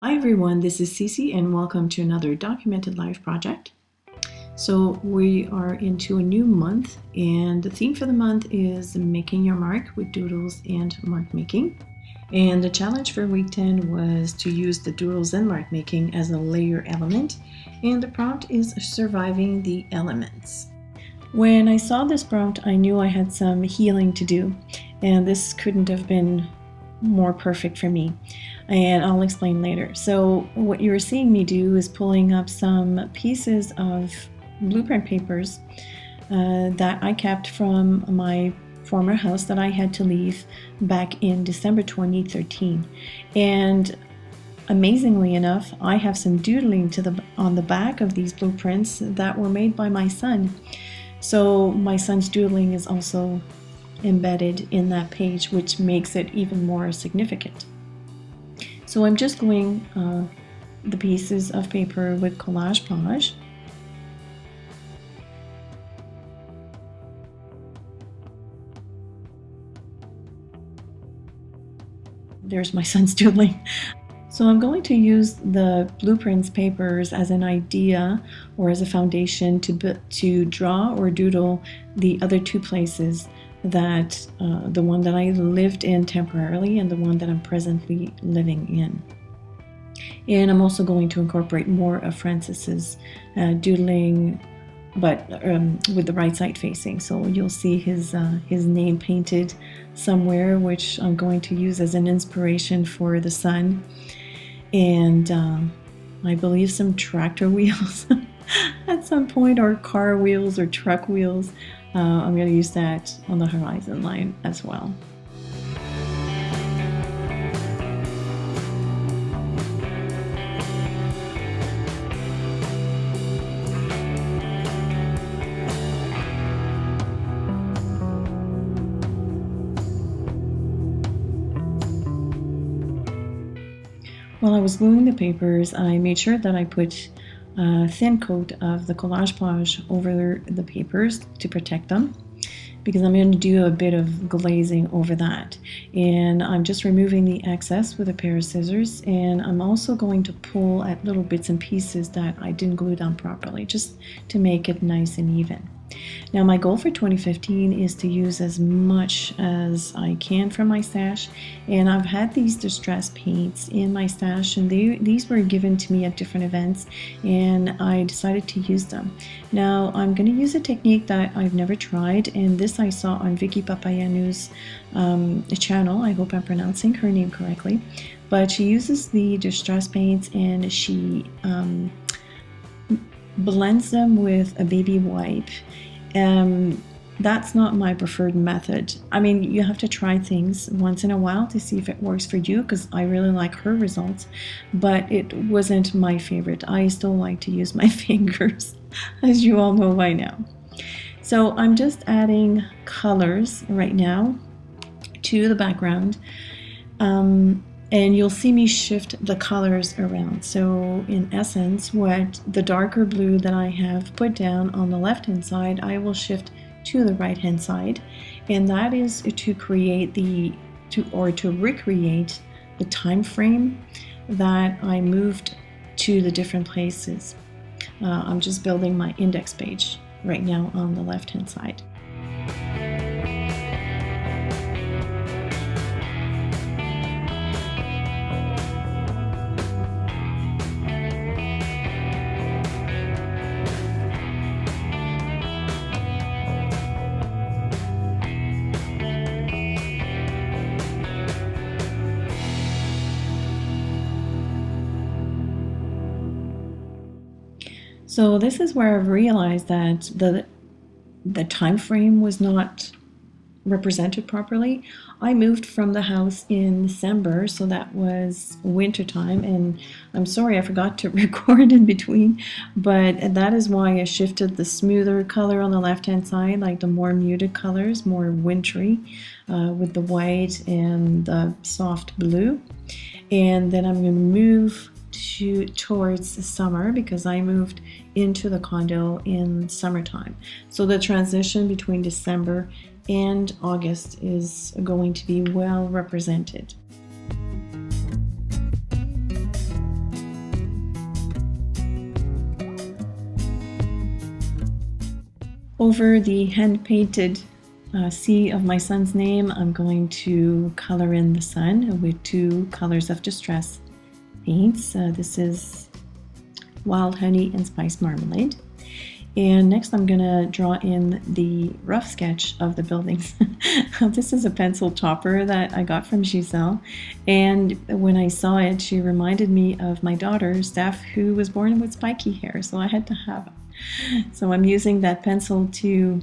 Hi everyone, this is CeeCee and welcome to another Documented Life project. So we are into a new month and the theme for the month is making your mark with doodles and mark making. And the challenge for week 10 was to use the doodles and mark making as a layer element, and the prompt is surviving the elements. When I saw this prompt, I knew I had some healing to do, and this couldn't have been more perfect for me, and I'll explain later. So what you're seeing me do is pulling up some pieces of blueprint papers that I kept from my former house that I had to leave back in December 2013, and amazingly enough, I have some doodling on the back of these blueprints that were made by my son. So my son's doodling is also embedded in that page, which makes it even more significant. So I'm just gluing the pieces of paper with collage page. There's my son's doodling. So I'm going to use the blueprints papers as an idea or as a foundation to draw or doodle the other two places that the one that I lived in temporarily and the one that I'm presently living in. And I'm also going to incorporate more of Francis's doodling, but with the right side facing. So you'll see his name painted somewhere, which I'm going to use as an inspiration for the sun. And I believe some tractor wheels at some point, or car wheels or truck wheels. I'm going to use that on the horizon line as well. While I was gluing the papers, I made sure that I put a thin coat of the collage page over the papers to protect them, because I'm going to do a bit of glazing over that. And I'm just removing the excess with a pair of scissors, and I'm also going to pull at little bits and pieces that I didn't glue down properly, just to make it nice and even. Now my goal for 2015 is to use as much as I can from my stash, and I've had these distress paints in my stash, and these were given to me at different events, and I decided to use them. Now I'm going to use a technique that I've never tried, and this I saw on Vicky Papayanu's channel. I hope I'm pronouncing her name correctly, but she uses the distress paints and she blends them with a baby wipe. That's not my preferred method. I mean, you have to try things once in a while to see if it works for you, because I really like her results, but it wasn't my favorite. I still like to use my fingers, as you all know by now. So I'm just adding colors right now to the background. And you'll see me shift the colors around. So in essence, what the darker blue that I have put down on the left hand side, I will shift to the right hand side, and that is to create to recreate the time frame that I moved to the different places. I'm just building my index page right now on the left hand side. So this is where I've realized that the time frame was not represented properly. I moved from the house in December, so that was winter time, and I'm sorry I forgot to record in between, but that is why I shifted the smoother color on the left hand side, like the more muted colors, more wintry, with the white and the soft blue. And then I'm going to move towards the summer, because I moved into the condo in summertime. So the transition between December and August is going to be well represented. Over the hand-painted C of my son's name, I'm going to color in the sun with 2 colors of distress paints. This is Wild Honey and Spice Marmalade. And next I'm going to draw in the rough sketch of the buildings. This is a pencil topper that I got from Giselle, and when I saw it, she reminded me of my daughter, Steph, who was born with spiky hair, so I had to have it. So I'm using that pencil to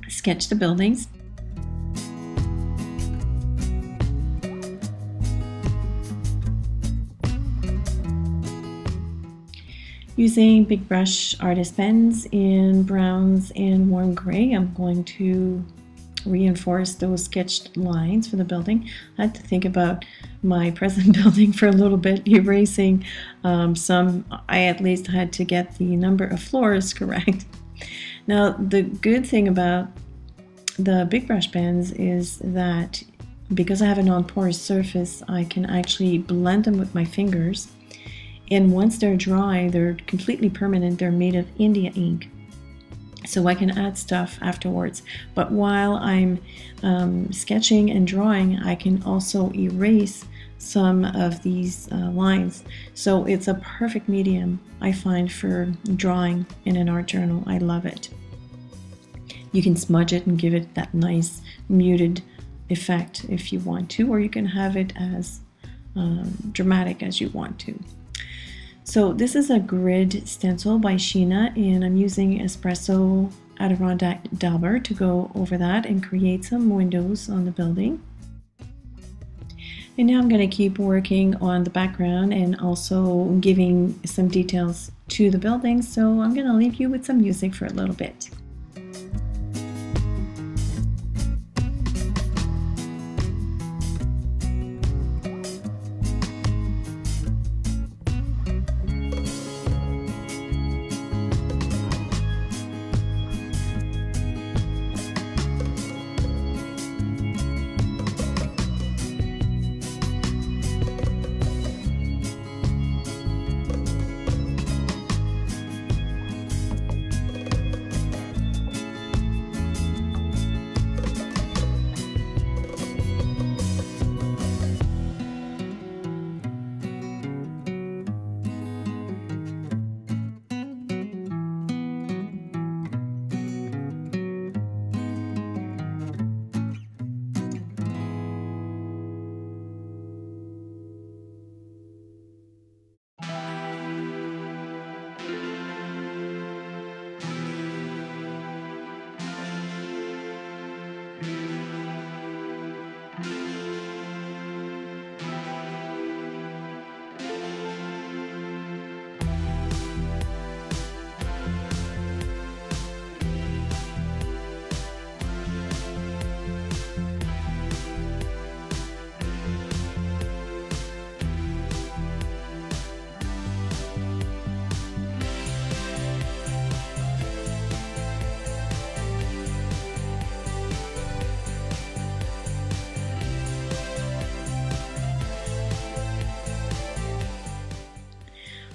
sketch the buildings. Using big brush artist pens in browns and warm gray, I'm going to reinforce those sketched lines for the building. I had to think about my present building for a little bit, erasing some. I at least had to get the number of floors correct. Now, the good thing about the big brush pens is that because I have a non-porous surface, I can actually blend them with my fingers. And once they're dry, they're completely permanent. They're made of India ink, so I can add stuff afterwards. But while I'm sketching and drawing, I can also erase some of these lines. So it's a perfect medium, I find, for drawing in an art journal. I love it. You can smudge it and give it that nice muted effect if you want to, or you can have it as dramatic as you want to. So this is a grid stencil by Sheena, and I'm using Espresso Adirondack Dauber to go over that and create some windows on the building. And now I'm going to keep working on the background and also giving some details to the building, so I'm going to leave you with some music for a little bit.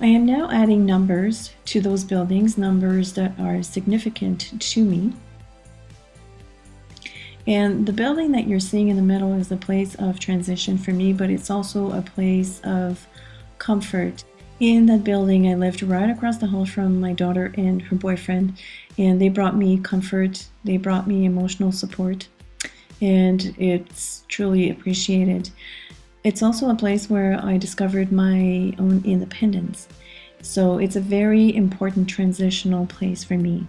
I am now adding numbers to those buildings, numbers that are significant to me. And the building that you're seeing in the middle is a place of transition for me, but it's also a place of comfort. In that building, I lived right across the hall from my daughter and her boyfriend, and they brought me comfort, they brought me emotional support, and it's truly appreciated. It's also a place where I discovered my own independence. So it's a very important transitional place for me.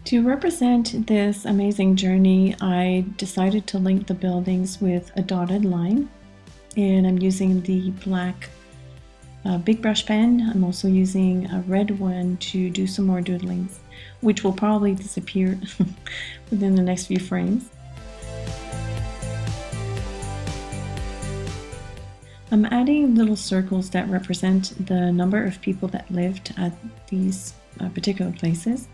To represent this amazing journey, I decided to link the buildings with a dotted line. And I'm using the black big brush pen. I'm also using a red one to do some more doodlings, which will probably disappear within the next few frames. I'm adding little circles that represent the number of people that lived at these particular places.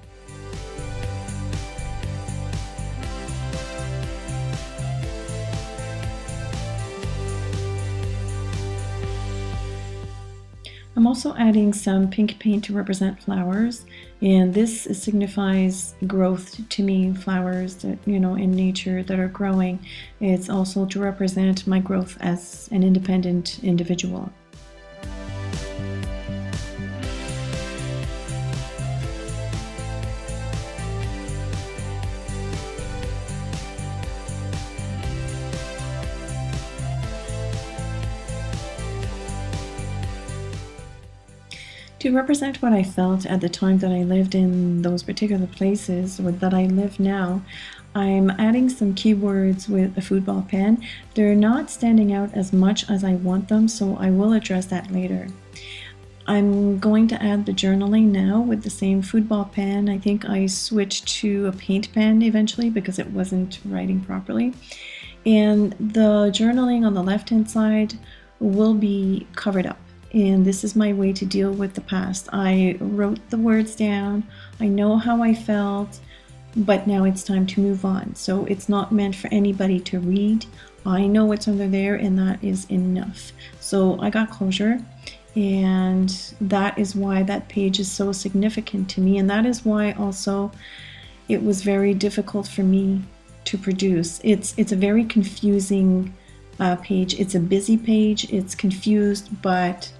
I'm also adding some pink paint to represent flowers, and this signifies growth to me, flowers that, you know, in nature that are growing. It's also to represent my growth as an independent individual. To represent what I felt at the time that I lived in those particular places, or that I live now, I'm adding some keywords with a football pen. They're not standing out as much as I want them, so I will address that later. I'm going to add the journaling now with the same football pen. I think I switched to a paint pen eventually because it wasn't writing properly. And the journaling on the left-hand side will be covered up. And this is my way to deal with the past. I wrote the words down, I know how I felt, but now it's time to move on. So it's not meant for anybody to read. I know what's under there, and that is enough. So I got closure, and that is why that page is so significant to me, and that is why also it was very difficult for me to produce. It's a very confusing page. It's a busy page, it's confused, but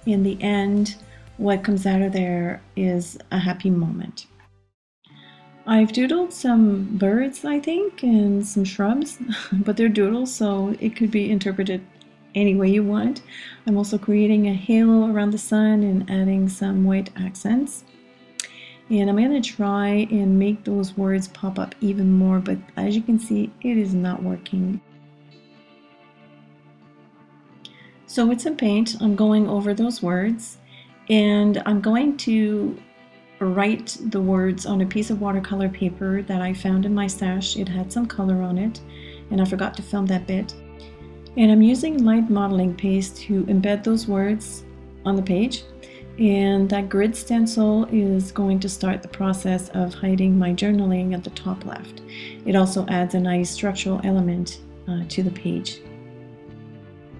in the end, what comes out of there is a happy moment. I've doodled some birds, I think, and some shrubs, but they're doodles, so it could be interpreted any way you want. I'm also creating a halo around the sun and adding some white accents. And I'm going to try and make those words pop up even more, but as you can see, it is not working. So with some paint, I'm going over those words, and I'm going to write the words on a piece of watercolor paper that I found in my stash. It had some color on it, and I forgot to film that bit. And I'm using light modeling paste to embed those words on the page, and that grid stencil is going to start the process of hiding my journaling at the top left. It also adds a nice structural element to the page.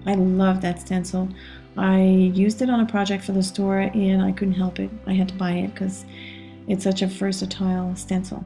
I love that stencil. I used it on a project for the store and I couldn't help it. I had to buy it because it's such a versatile stencil.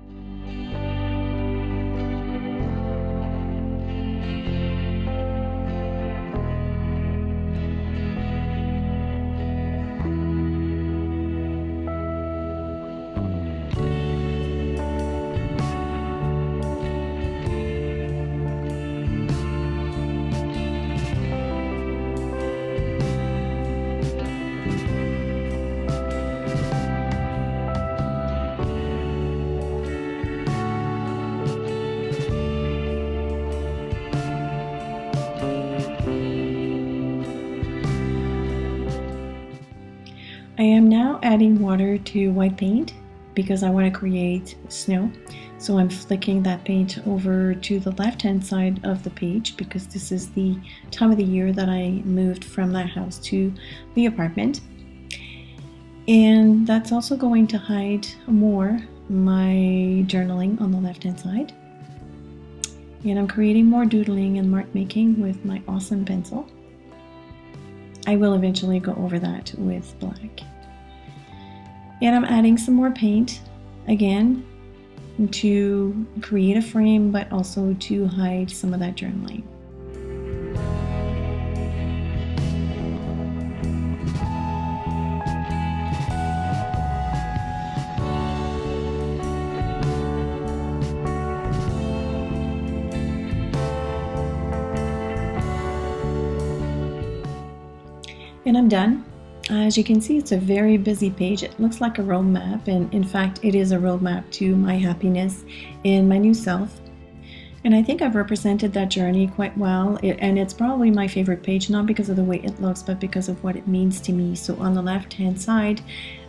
I am now adding water to white paint because I want to create snow. So I'm flicking that paint over to the left-hand side of the page because this is the time of the year that I moved from that house to the apartment. And that's also going to hide more my journaling on the left-hand side. And I'm creating more doodling and mark making with my awesome pencil. I will eventually go over that with black. And I'm adding some more paint, again, to create a frame, but also to hide some of that journaling. And I'm done. As you can see, it's a very busy page. It looks like a roadmap, and in fact, it is a roadmap to my happiness in my new self. And I think I've represented that journey quite well, and it's probably my favorite page, not because of the way it looks, but because of what it means to me. So on the left-hand side,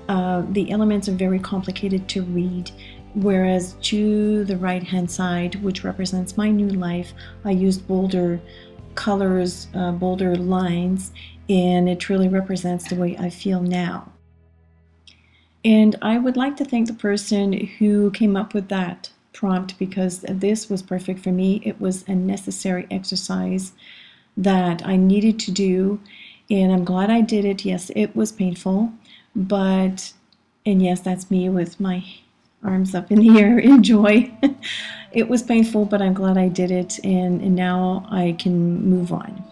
the elements are very complicated to read, whereas to the right-hand side, which represents my new life, I used bolder colors, bolder lines, and it truly represents the way I feel now. And I would like to thank the person who came up with that prompt because this was perfect for me. It was a necessary exercise that I needed to do, and I'm glad I did it. Yes, it was painful, but, and yes, that's me with my arms up in the air in joy. It was painful, but I'm glad I did it, and now I can move on.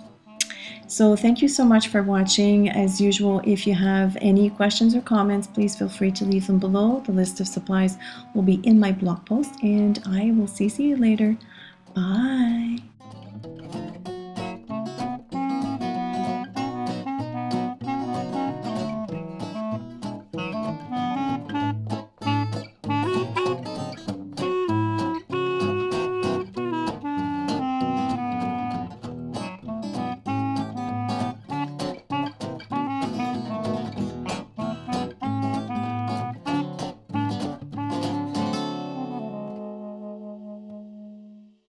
So thank you so much for watching. As usual, if you have any questions or comments, please feel free to leave them below. The list of supplies will be in my blog post, and I will see you later. Bye.